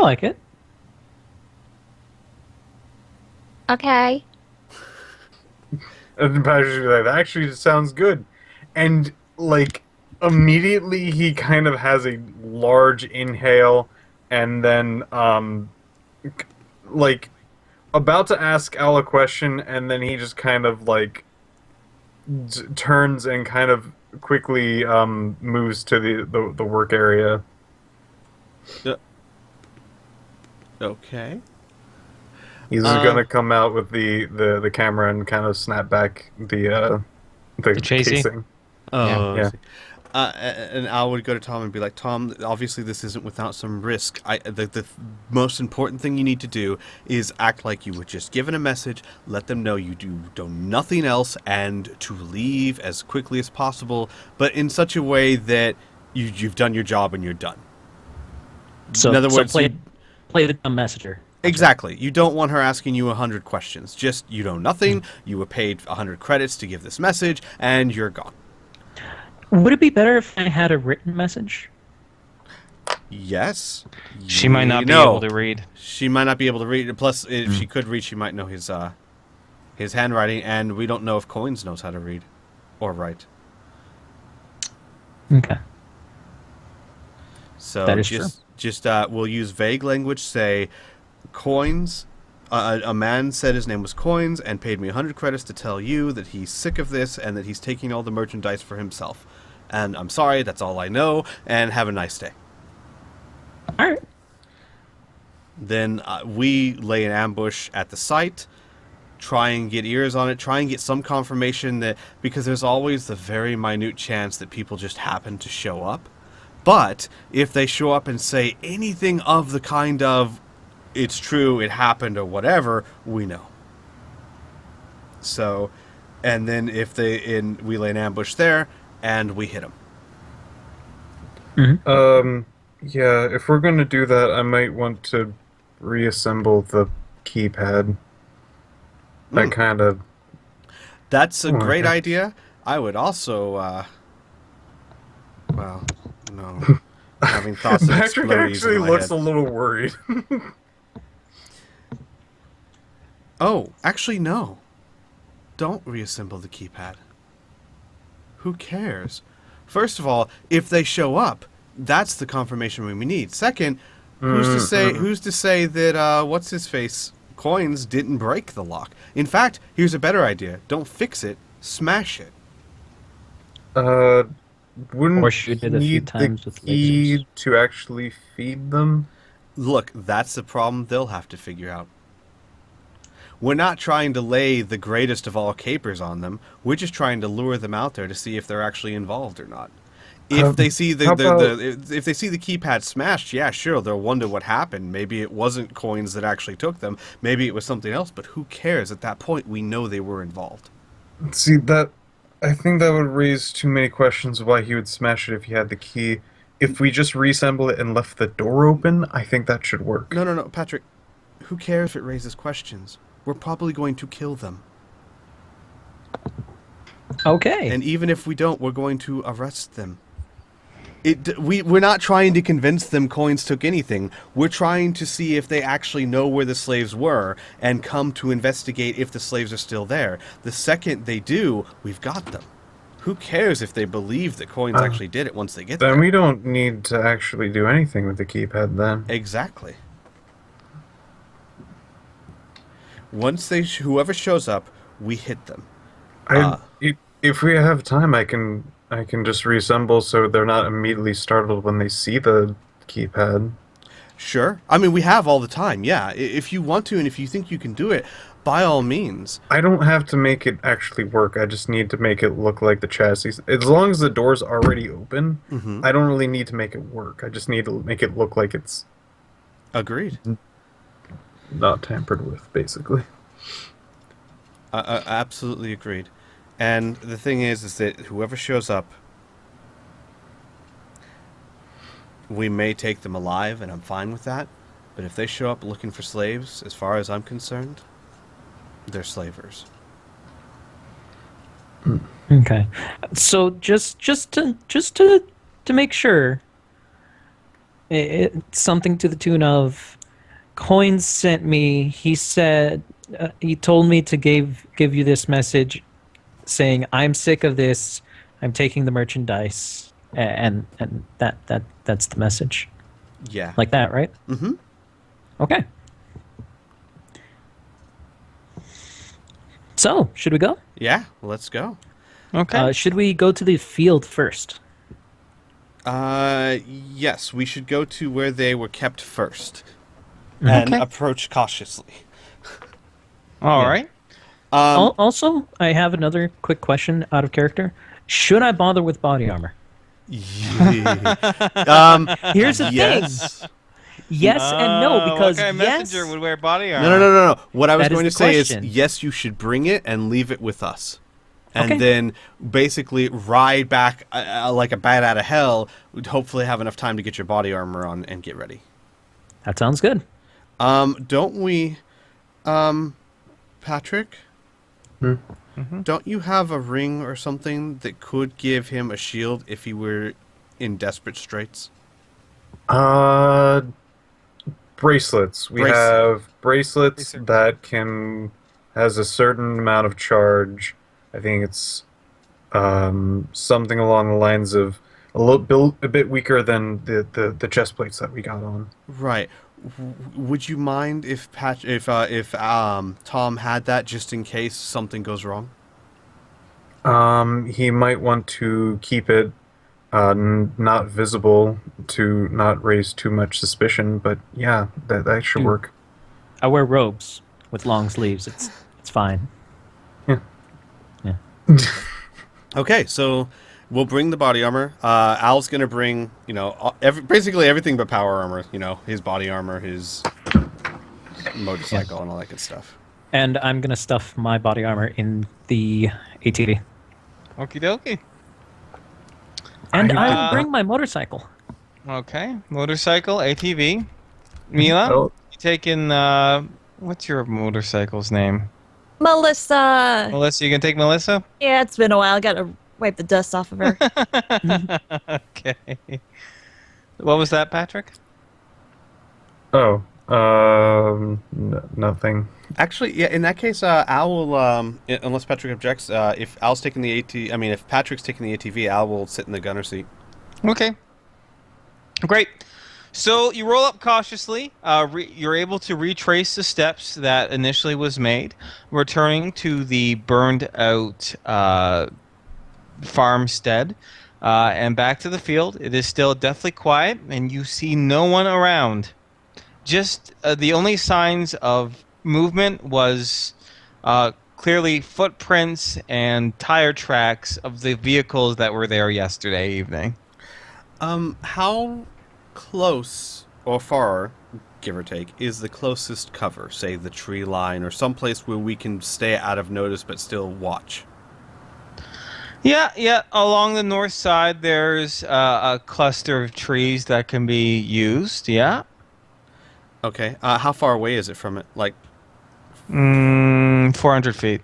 like it. Okay. And Patrick's like, that actually sounds good. And, like, immediately he kind of has a large inhale and then, like, about to ask Al a question, and then he just kind of, like, turns and kind of quickly, moves to the work area. Uh, okay. He's just Uh, gonna come out with the camera and kind of snap back the The chasey. casing. Yeah. oh, I Yeah. see. And Al would go to Tom and be like, Tom, obviously this isn't without some risk. The most important thing you need to do is act like you were just given a message, let them know you do nothing else, and to leave as quickly as possible, but in such a way that you've done your job and you're done. In So, other so words, play play the dumb messenger. Gotcha. exactly. You don't want her asking you 100 questions. Just, you know nothing, you were paid 100 credits to give this message, and you're gone. Would it be better if I had a written message? Yes. She might not be able to read. She might not be able to read. Plus, if she could read, she might know his handwriting, and we don't know if Coins knows how to read or write. Okay. So That is true. just we'll use vague language. Say, Coins. A man said his name was Coins and paid me 100 credits to tell you that he's sick of this and that he's taking all the merchandise for himself. And I'm sorry, that's all I know. And have a nice day. All right. Then we lay an ambush at the site, try and get ears on it, try and get some confirmation that, because there's always the very minute chance that people just happen to show up. But if they show up and say anything of the kind of, it's true, it happened, or whatever, we know. So, and then if we lay an ambush there, and we hit them. Yeah, if we're gonna do that, I might want to reassemble the keypad. That kind of... That's a Oh, great okay. idea. I would also, well, no. Having thoughts of Patrick explodies actually in my looks head. a little worried. Oh, actually, no. Don't reassemble the keypad. Who cares? First of all, if they show up, that's the confirmation we need. Second, who's to say that what's his face Coins didn't break the lock? In fact, here's a better idea. Don't fix it, smash it. Uh, wouldn't Or shoot it a few need times the with key lasers. to actually feed them? Look, that's the problem they'll have to figure out. We're not trying to lay the greatest of all capers on them. We're just trying to lure them out there to see if they're actually involved or not. If they see How about... if they see the keypad smashed, yeah, sure, they'll wonder what happened. Maybe it wasn't Coins that actually took them. Maybe it was something else. But who cares? At that point, we know they were involved. See, that... I think that would raise too many questions why he would smash it if he had the key. If we just reassemble it and left the door open, I think that should work. No, Patrick. Who cares if it raises questions? We're probably going to kill them. Okay. And even if we don't, we're going to arrest them. We're not trying to convince them Coins took anything. We're trying to see if they actually know where the slaves were and come to investigate if the slaves are still there. The second they do, we've got them. Who cares if they believe that Coins actually did it once they get Then there? we don't need to actually do anything with the keypad then. Exactly. Once whoever shows up, we hit them. If we have time, I can just reassemble so they're not immediately startled when they see the keypad. Sure. I mean, we have all the time, yeah. If you want to and if you think you can do it, by all means. I don't have to make it actually work. I just need to make it look like the chassis. As long as the door's already open, I don't really need to make it work. I just need to make it look like it's Agreed. not tampered with, basically. Absolutely agreed. And the thing is that whoever shows up, we may take them alive, and I'm fine with that. But if they show up looking for slaves, as far as I'm concerned, they're slavers. Okay. So just to make sure, something to the tune of, Coins sent me. He said he told me to give you this message, saying I'm sick of this. I'm taking the merchandise, and that's the message. Yeah. Like that, right? Mm-hmm. Okay. So, should we go? Yeah, let's go. Okay. Should we go to the field first? Yes, we should go to where they were kept first. And Okay. approach cautiously. All yeah. right. Also, I have another quick question out of character. Should I bother with body armor? Yeah. Here's the thing. Yes. Yes and no, What because kind of yes, messenger would wear body armor? No. What I was That is going the to say question. is, yes, you should bring it and leave it with us. And Okay. then basically ride back like a bat out of hell. We'd hopefully have enough time to get your body armor on and get ready. that sounds good. Don't we, Patrick? Don't you have a ring or something that could give him a shield if he were in desperate straits? Bracelets. We have bracelets that has a certain amount of charge. I think it's something along the lines of a bit weaker than the chest plates that we got on. Right. Would you mind if Tom had that just in case something goes wrong? He might want to keep it not visible to not raise too much suspicion, but yeah, that should work. I wear robes with long sleeves. It's fine. Okay, so we'll bring the body armor. Al's gonna bring, basically everything but power armor. His body armor, his motorcycle, and all that good stuff. And I'm gonna stuff my body armor in the ATV. Okie dokie. And I'll bring my motorcycle. Okay. Motorcycle, ATV. Mila, Oh. you taking, what's your motorcycle's name? Melissa. Melissa, you gonna take Melissa? Yeah, it's been a while. I gotta wipe the dust off of her. Okay. What was that, Patrick? Oh, nothing. Actually, yeah. In that case, Al will, unless Patrick objects, if Al's taking the if Patrick's taking the ATV, Al will sit in the gunner seat. Okay. Great. So you roll up cautiously. You're able to retrace the steps that initially was made, returning to the burned out farmstead, and back to the field. It is still deathly quiet, and you see no one around. Just the only signs of movement was clearly footprints and tire tracks of the vehicles that were there yesterday evening. How close or far, give or take, is the closest cover? Say the tree line or someplace where we can stay out of notice but still watch. Yeah. Along the north side, there's a cluster of trees that can be used. Yeah. Okay. How far away is it from it? Like, 400 feet.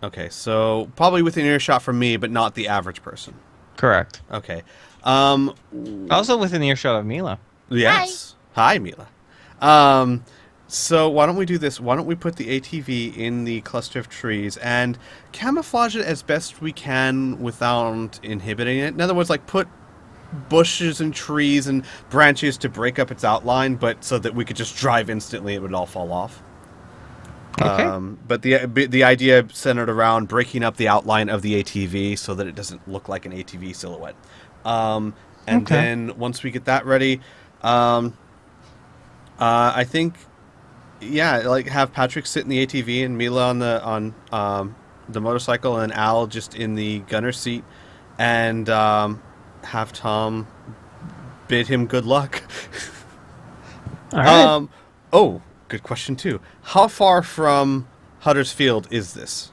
okay, so probably within earshot from me, but not the average person. Correct. Okay. Also within earshot of Mila. Yes. Hi, Mila. So why don't we do this? Why don't we put the ATV in the cluster of trees and camouflage it as best we can without inhibiting it? In other words, like put bushes and trees and branches to break up its outline, but so that we could just drive instantly, it would all fall off. Okay. But the idea centered around breaking up the outline of the ATV so that it doesn't look like an ATV silhouette. And then once we get that ready, I think, yeah, like have Patrick sit in the ATV and Mila on the motorcycle, and Al just in the gunner seat, and have Tom bid him good luck. All right. Oh, good question too. How far from Huddersfield is this?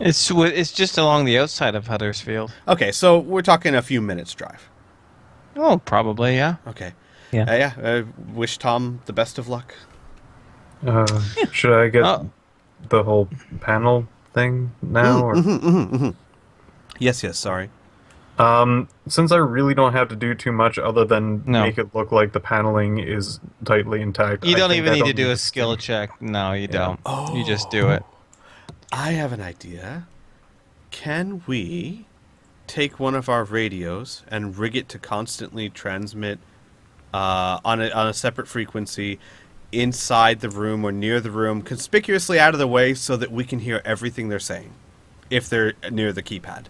It's just along the outside of Huddersfield. Okay, so we're talking a few minutes drive. Oh, probably, yeah. Okay. Yeah. Wish Tom the best of luck. Should I get Oh. the whole panel thing now? Or? Yes, sorry. Since I really don't have to do too much other than No. make it look like the paneling is tightly intact, You I don't think even I need don't to do a to skill do- check. No, you don't. Oh. You just do it. I have an idea. Can we take one of our radios and rig it to constantly transmit on a separate frequency inside the room or near the room, conspicuously out of the way, so that we can hear everything they're saying if they're near the keypad?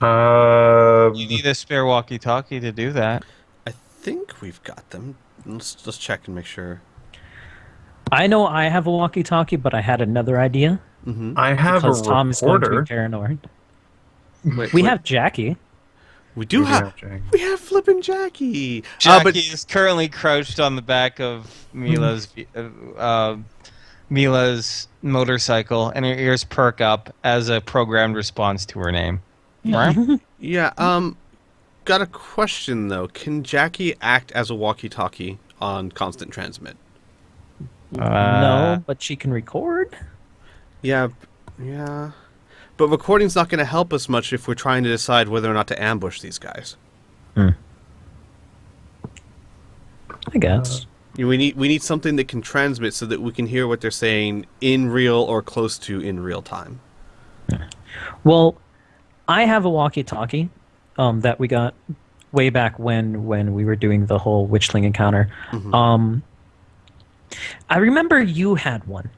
You need a spare walkie-talkie to do that. I think we've got them. Let's just check and make sure. I know I have a walkie-talkie, but I had another idea I have a because Tom is going to be recorder. paranoid. Wait, We wait. have Jackie. We do We have. have Jackie. We have flippin' Jackie. Jackie is currently crouched on the back of Mila's motorcycle, and her ears perk up as a programmed response to her name. Right? Yeah. Got a question though. Can Jackie act as a walkie-talkie on constant transmit? No, but she can record. Yeah. Yeah. But recording's not going to help us much if we're trying to decide whether or not to ambush these guys. I guess. We need something that can transmit so that we can hear what they're saying in real or close to in real time. Well, I have a walkie-talkie that we got way back when we were doing the whole witchling encounter. I remember you had one.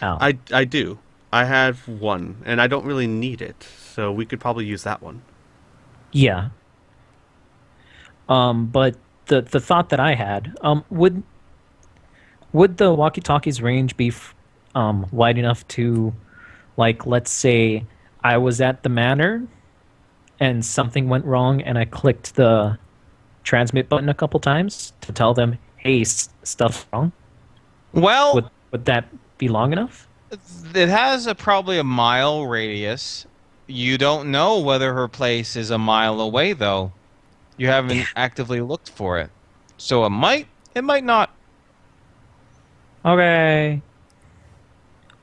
Al. I do. I have one, and I don't really need it, so we could probably use that one. Yeah. But the thought that I had, would the walkie-talkie's range be wide enough to, like, let's say I was at the manor and something went wrong and I clicked the transmit button a couple times to tell them, hey, stuff's wrong? Well, Would that be long enough? it has probably a mile radius. You don't know whether her place is a mile away, though. You haven't actively looked for it. So it might not. Okay.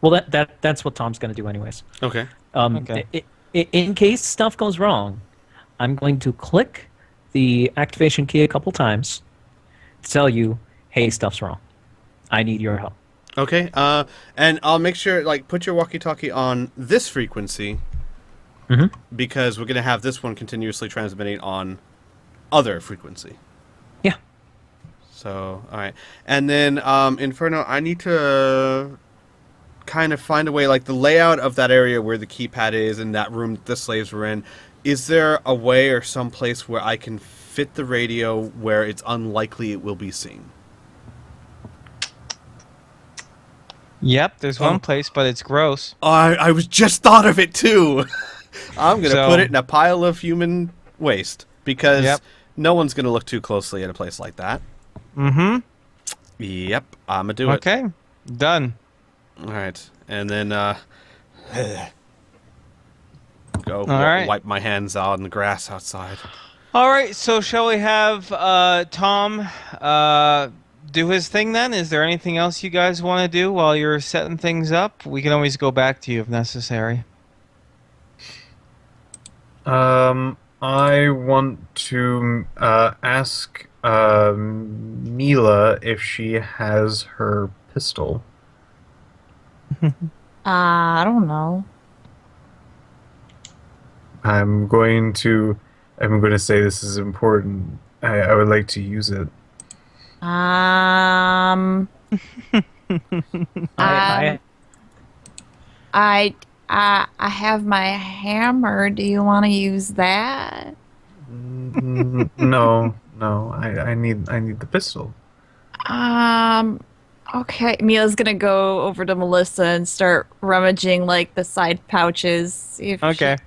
Well, that's what Tom's going to do anyways. Okay. Okay. In case stuff goes wrong, I'm going to click the activation key a couple times to tell you, hey, stuff's wrong. I need your help. Okay. And I'll make sure, like, put your walkie-talkie on this frequency, because we're gonna have this one continuously transmitting on other frequency. Yeah. So, all right. And then Inferno, I need to kind of find a way, like the layout of that area where the keypad is and that room that the slaves were in. Is there a way or some place where I can fit the radio where it's unlikely it will be seen? Yep, there's one place, but it's gross. I was just thought of it too. I'm gonna So- put it in a pile of human waste because Yep. no one's gonna look too closely at a place like that. Mm-hmm. Yep, I'm gonna do it. Okay. Done. All right, and then go right. wipe my hands out on the grass outside. All right, so shall we have Tom do his thing then? Is there anything else you guys want to do while you're setting things up? We can always go back to you if necessary. I want to ask Mila if she has her pistol. I don't know. I'm going to say this is important. I would like to use it. I have my hammer. Do you want to use that? No, I need the pistol. Okay. Mila's gonna go over to Melissa and start rummaging like the side pouches. See if Okay. she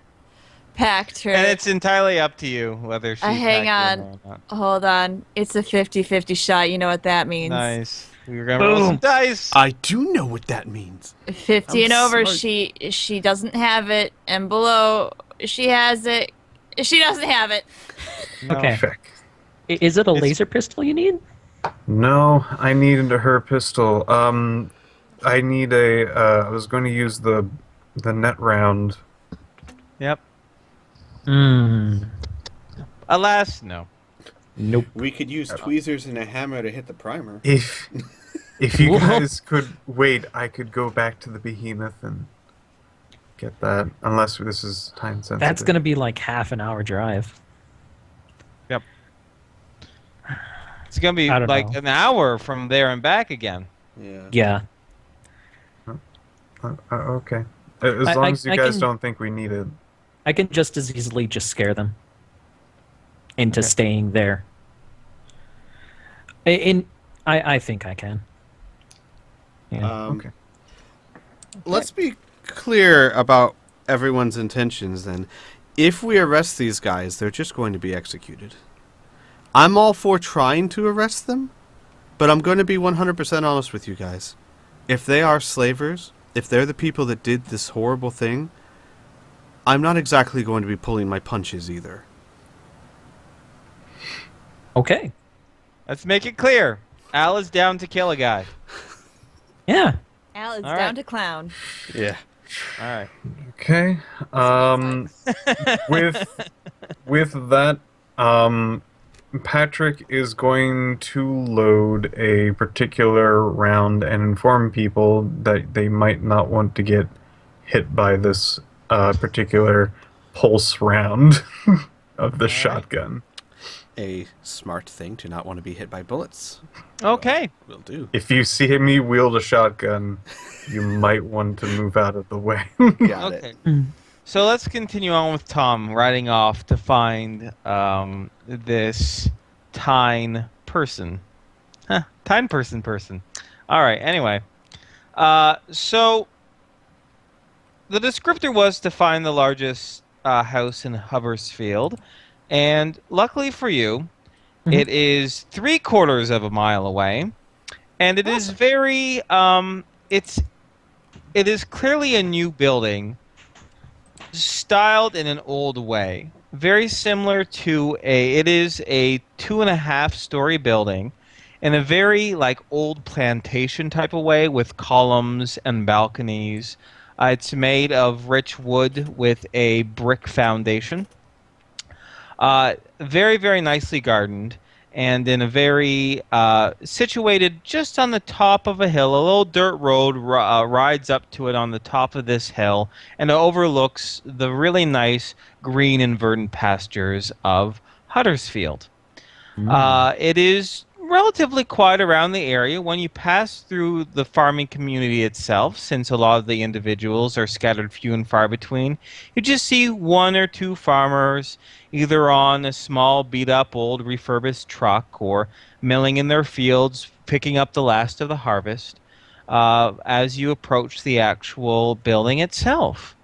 packed her. And it's entirely up to you whether she hang packed it on. or not. Hold on. It's a 50-50 shot. You know what that means. Nice. We're gonna roll some dice. I do know what that means. 50 and I'm over, sorry. she doesn't have it, and below she has it. She doesn't have it. No. Okay. Check. Is it a laser pistol you need? No, I needed her pistol. I need a. I was going to use the net round. Yep. Mm, Alas, no. nope. We could use tweezers and a hammer to hit the primer. If you Whoa. guys could wait, I could go back to the behemoth and get that. Unless this is time sensitive. That's gonna be like half an hour drive. Yep. It's gonna be I don't like know. an hour from there and back again. Yeah. Yeah. Okay. As I- long I- as you I guys can- don't think we need it. I can just as easily just scare them into Okay. staying there. I think I can. Yeah. Okay. Let's be clear about everyone's intentions then. If we arrest these guys, they're just going to be executed. I'm all for trying to arrest them, but I'm going to be 100% honest with you guys. If they are slavers, if they're the people that did this horrible thing, I'm not exactly going to be pulling my punches either. Okay. Let's make it clear. Al is down to kill a guy. Yeah. Al is All down right. to clown. Yeah. All right. Okay. With that, Patrick is going to load a particular round and inform people that they might not want to get hit by this particular pulse round of the shotgun. A smart thing to not want to be hit by bullets. Okay. Will do. If you see me wield a shotgun, you might want to move out of the way. Got Okay. it. So let's continue on with Tom riding off to find this Tyne person. Huh, Tyne person. All right, anyway. So the descriptor was to find the largest house in Hubbersfield. And luckily for you, it is 3/4 of a mile away. And it is very, it is clearly a new building styled in an old way, very similar to it is a 2.5-story building in a very like old plantation type of way with columns and balconies. It's made of rich wood with a brick foundation. Very, very nicely gardened, and in a very situated just on the top of a hill. A little dirt road rides up to it on the top of this hill, and it overlooks the really nice green and verdant pastures of Huddersfield. It is relatively quiet around the area when you pass through the farming community itself, since a lot of the individuals are scattered few and far between. You just see one or two farmers either on a small beat-up old refurbished truck or milling in their fields, picking up the last of the harvest as you approach the actual building itself.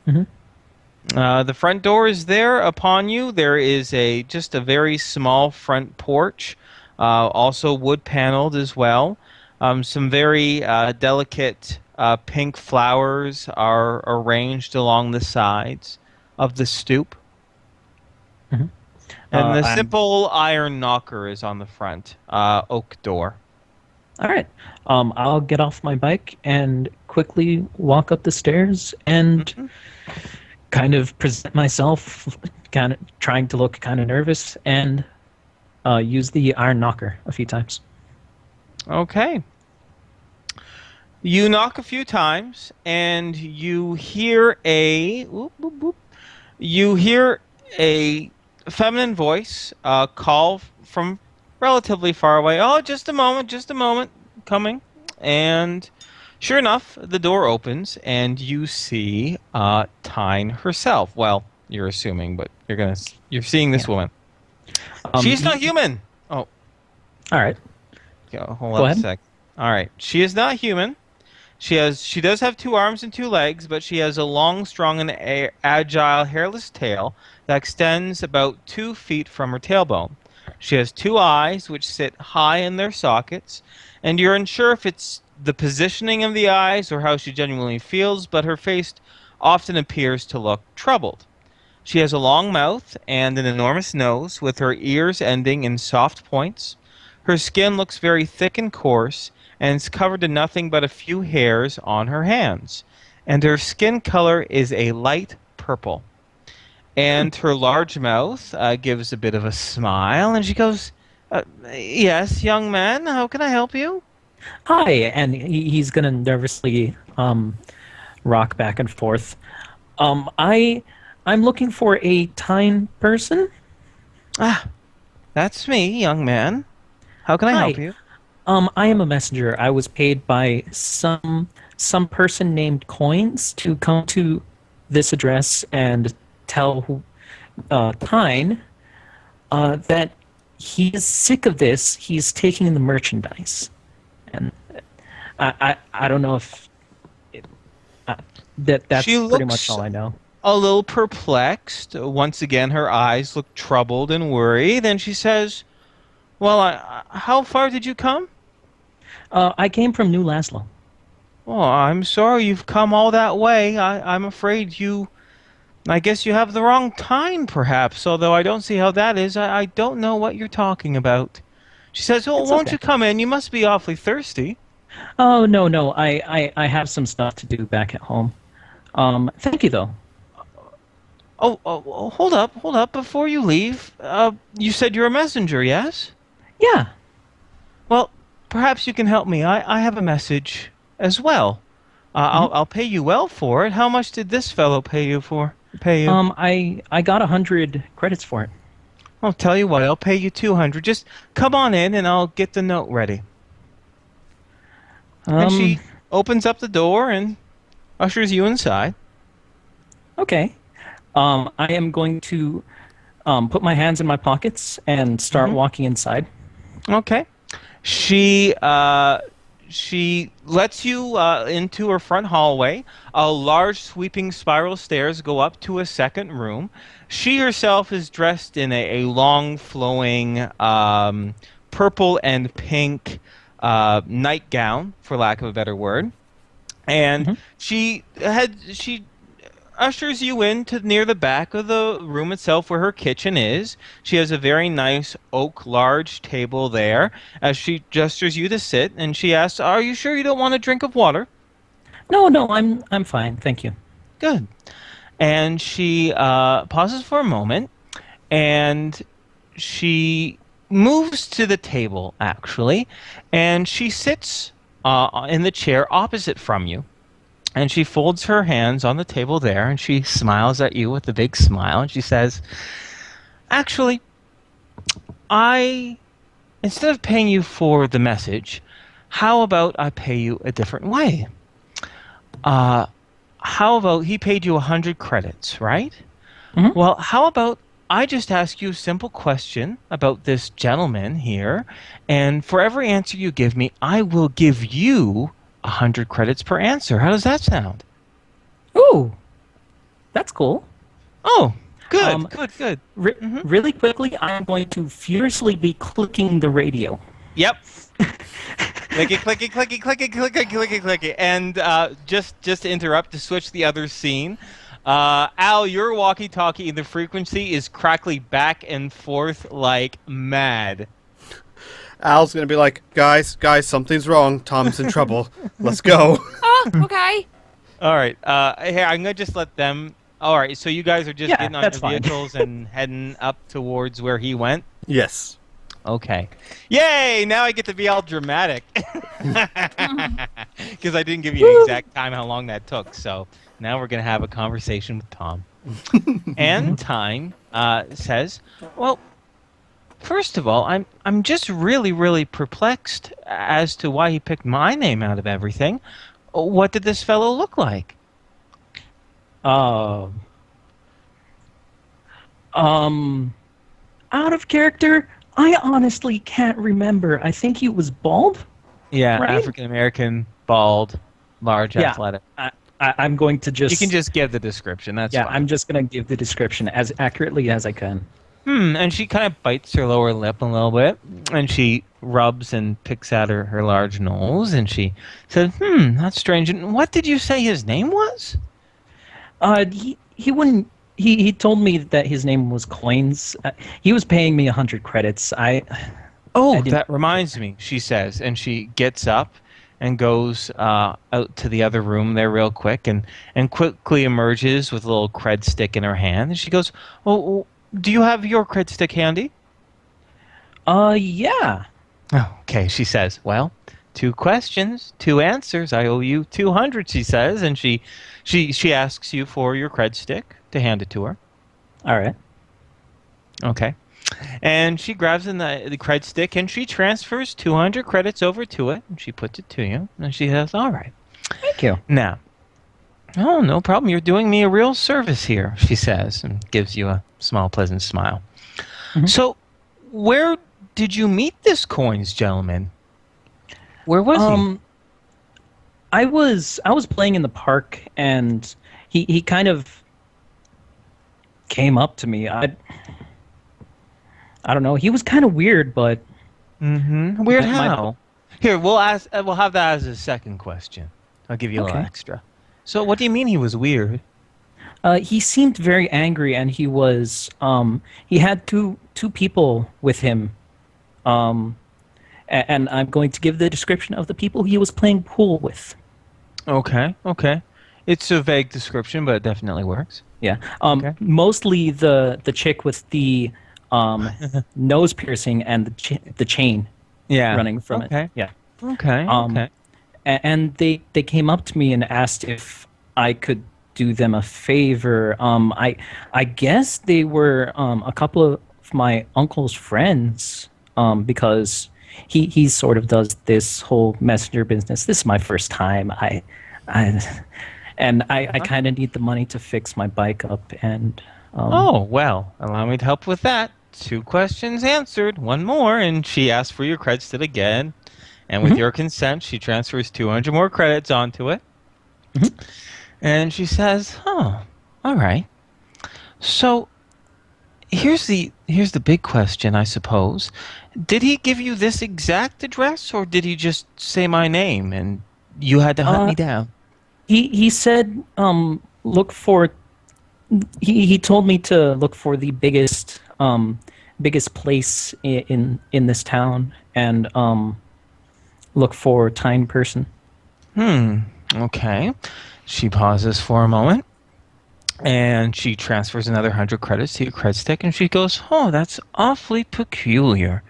The front door is there upon you. There is just a very small front porch, also wood paneled as well. Some very delicate pink flowers are arranged along the sides of the stoop. And the I'm- simple iron knocker is on the front oak door. All right. I'll get off my bike and quickly walk up the stairs and kind of present myself, kind of trying to look kind of nervous, and use the iron knocker a few times. Okay. You knock a few times, and you hear a whoop, whoop, whoop. You hear a feminine voice call from relatively far away. Oh, just a moment, coming. And sure enough, the door opens, and you see Tyne herself. Well, you're assuming, but you're seeing this woman. She's not human. Oh, All right. yeah, hold Go on ahead. a sec. All right, she is not human. She does have 2 arms and 2 legs, but she has a long, strong, and agile, hairless tail that extends about 2 feet from her tailbone. She has 2 eyes, which sit high in their sockets, and you're unsure if it's the positioning of the eyes or how she genuinely feels, but her face often appears to look troubled. She has a long mouth and an enormous nose, with her ears ending in soft points. Her skin looks very thick and coarse, and is covered in nothing but a few hairs on her hands. And her skin color is a light purple. And her large mouth gives a bit of a smile, and she goes, "Yes, young man, how can I help you?" Hi, and he's gonna nervously rock back and forth. I'm looking for a time person. Ah, that's me, young man. How can I help Hi. you? I am a messenger. I was paid by some person named Coins to come to this address and tell Tyne that he is sick of this. He's taking the merchandise, and I don't know if that's She pretty much looks all I know. a little perplexed. Once again, her eyes look troubled and worried. Then she says, "Well, how far did you come?" I came from New Laszlo. "Oh, I'm sorry you've come all that way. I'm afraid I guess you have the wrong time, perhaps, although I don't see how that is. I don't know what you're talking about." She says, "Well, It's won't okay. you come in? You must be awfully thirsty." Oh no, I have some stuff to do back at home. Thank you though. Oh, hold up. Before you leave, you said you're a messenger, yes? Yeah. Well, perhaps you can help me. I have a message as well. I'll pay you well for it. How much did this fellow pay you for? Pay you? I got 100 credits for it. I'll tell you what. I'll pay you 200. Just come on in, and I'll get the note ready. And Um, she opens up the door and ushers you inside. okay. I am going to put my hands in my pockets and start walking inside. Okay. She lets you into her front hallway. A large sweeping spiral stairs go up to a second room. She herself is dressed in a long flowing purple and pink nightgown, for lack of a better word. And she ushers you in to near the back of the room itself where her kitchen is. She has a very nice oak large table there as she gestures you to sit, and she asks, "Are you sure you don't want a drink of water?" No, I'm fine. Thank you. Good. And she pauses for a moment, and she moves to the table, actually, and she sits in the chair opposite from you. And she folds her hands on the table there, and she smiles at you with a big smile, and she says, "Actually, instead of paying you for the message, how about I pay you a different way? How about he paid you 100 credits, right? Mhm. Well, how about I just ask you a simple question about this gentleman here, and for every answer you give me, I will give you 100 credits per answer. How does that sound?" Ooh, that's cool. Oh, good, Um, good. Really quickly, I'm going to furiously be clicking the radio. Yep. Clicky. And just to interrupt, to switch the other scene, Al, your walkie-talkie, the frequency is crackly back and forth like mad. Al's gonna be like, guys, something's wrong. Tom's in trouble. Let's go. Oh, okay. All right. Here, I'm gonna just let them. All right. So you guys are just Yeah, getting on that's your fine. vehicles and heading up towards where he went. Yes. Okay. Yay! Now I get to be all dramatic. Because I didn't give you an exact time how long that took. So now we're going to have a conversation with Tom. And Time says, "Well, first of all, I'm just really perplexed as to why he picked my name out of everything. What did this fellow look like?" Uh, Out of character, I honestly can't remember. I think he was bald. Yeah, Right? African American, bald, large, Yeah. athletic. I'm going to just. You can just give the description. That's Yeah, fine. I'm just going to give the description as accurately as I can. And she kind of bites her lower lip a little bit, and she rubs and picks at her large nose, and she said, that's strange. And what did you say his name was? He wouldn't. He told me that his name was Coins. He was paying me 100 credits. Oh, didn't- that reminds me, she says, and she gets up, and goes out to the other room there real quick and quickly emerges with a little cred stick in her hand. And she goes, "Oh, do you have your cred stick handy?" Yeah. Oh, okay, she says. "Well, 2 questions, 2 answers. I owe you 200," she says, and she asks you for your cred stick to hand it to her. All right. Okay. And she grabs the cred stick and she transfers 200 credits over to it. And she puts it to you. And she says, "All right. Thank you. Now, oh, no problem. You're doing me a real service here," she says, and gives you a small, pleasant smile. Mhm. So, where did you meet this coins gentleman? Where was he? I was playing in the park, and he kind of came up to me. I don't know. He was kind of weird, but Mm-hmm. Weird my- how? Here, we'll ask. We'll have that as a second question. I'll give you a little Okay. extra. So, what do you mean he was weird? he seemed very angry, and he had two people with him. And I'm going to give the description of the people he was playing pool with. Okay. Okay. It's a vague description, but it definitely works. Yeah. Okay. Mostly the chick with the nose piercing and the chain Yeah. running from Okay. it. Yeah. Okay. Um, Okay. And they came up to me and asked if I could do them a favor. I guess they were a couple of my uncle's friends, because he sort of does this whole messenger business. This is my first time. I kind of need the money to fix my bike up, and Oh, well, allow me to help with that. 2 questions answered. One more, and she asks for your credits again. And with your consent, she transfers 200 more credits onto it. And she says, "Oh, all right. So here's the big question, I suppose. Did he give you this exact address, or did he just say my name and you had to hunt me down?" he said look for. He told me to look for the biggest place in this town, and look for Time Person. Okay. She pauses for a moment, and she transfers another 100 credits to your cred stick, and she goes, "Oh, that's awfully peculiar."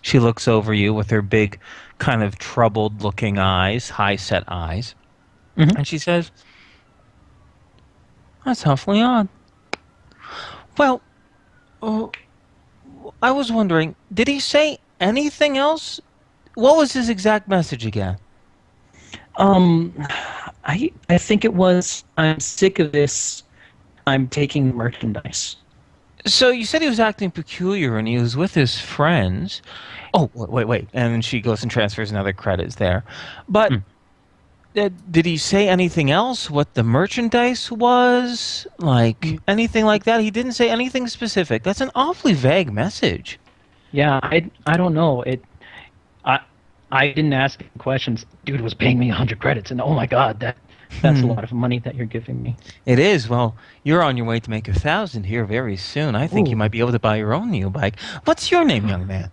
She looks over you with her big, kind of troubled-looking eyes, high-set eyes, and she says, "That's awfully odd. Well, uh, I was wondering, did he say anything else? What was his exact message again?" I think it was, "I'm sick of this. I'm taking merchandise." So you said he was acting peculiar and he was with his friends. Oh, wait. And then she goes and transfers another credits there. But did he say anything else? What the merchandise was? Like anything like that? He didn't say anything specific. That's an awfully vague message. Yeah, I don't know. I didn't ask any questions. Dude was paying me 100 credits, and oh my god, that's a lot of money that you're giving me. It is. Well, you're on your way to make 1,000 here very soon. I think you Ooh. might be able to buy your own new bike. What's your name, young man?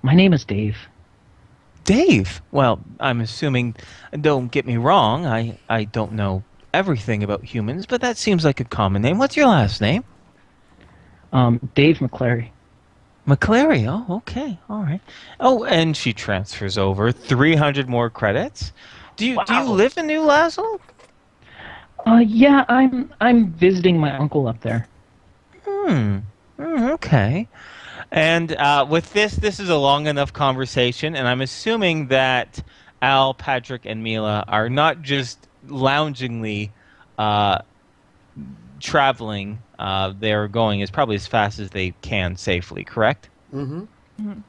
My name is Dave. Dave. Well, I'm assuming, don't get me wrong, I don't know everything about humans, but that seems like a common name. What's your last name? Dave McClary. McClary. Oh, okay. All right. Oh, and she transfers over 300 more credits. Do you Wow. live in New Lazo? Yeah, I'm visiting my uncle up there. Okay. And with this is a long enough conversation, and I'm assuming that Al, Patrick, and Mila are not just loungingly traveling. They're going as probably as fast as they can safely, correct? Mm-hmm.